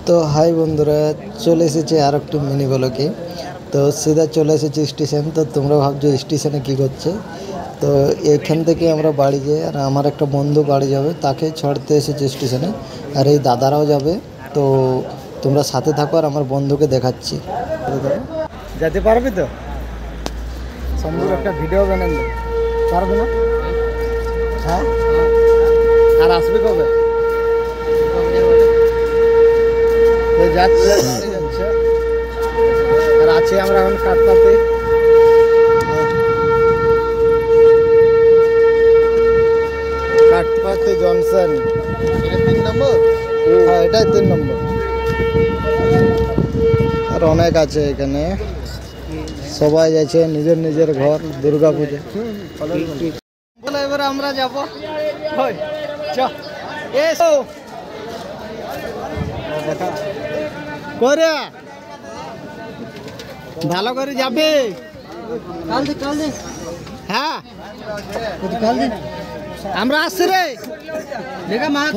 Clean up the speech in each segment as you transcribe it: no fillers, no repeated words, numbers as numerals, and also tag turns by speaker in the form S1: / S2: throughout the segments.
S1: তো হাই বন্ধুরা, চলে এসেছে আর একটু মিনি ব্লকে। তো সিধা চলে এসেছি স্টেশন। তো তোমরা ভাবছো স্টেশনে কী করছে। তো এখান থেকে আমরা বাড়ি যাই, আর আমার একটা বন্ধু বাড়ি যাবে, তাকে ছাড়তে এসেছে স্টেশনে। আর এই দাদারাও যাবে। তো তোমরা সাথে থাকো, আর আমার বন্ধুকে দেখাচ্ছি। যেতে পারবি তো? সুন্দর একটা ভিডিও বানান পারবে না? হ্যাঁ, আর আসবে কবে? যাচ্ছে যাচ্ছে। আর আছি আমরা এখন কাটপাতে। কাটপাতে জনসন, এটা 3 নম্বর। হ্যাঁ, এটাই 3 নম্বর। আর অনেক আছে এখানে, সবাই যাচ্ছে নিজের নিজের ঘর দুর্গা পুজো। এবারে আমরা যাবো। করে ভালো করে যাবে। হ্যাঁ, আমরা আসছি রে,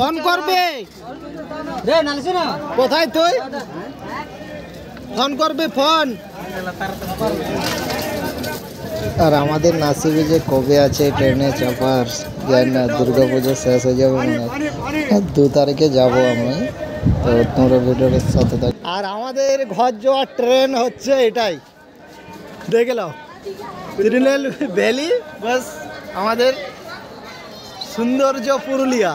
S1: ফোন করবে। কোথায় তুই? ফোন করবে ফোন। আর আমাদের নাসিবে যে কবে আছে ট্রেনে চাপার জানি না। দুর্গা পুজো শেষ হয়ে যাবে মনে হয়, 2 তারিখে যাবো আমি। তো তোমরা ভিডিওর সাথে থাক। আর আমাদের ঘর যাওয়ার ট্রেন হচ্ছে এটাই, দেখে নাও, তিরুনেলভেলি। বাস আমাদের সৌন্দর্য পুরুলিয়া।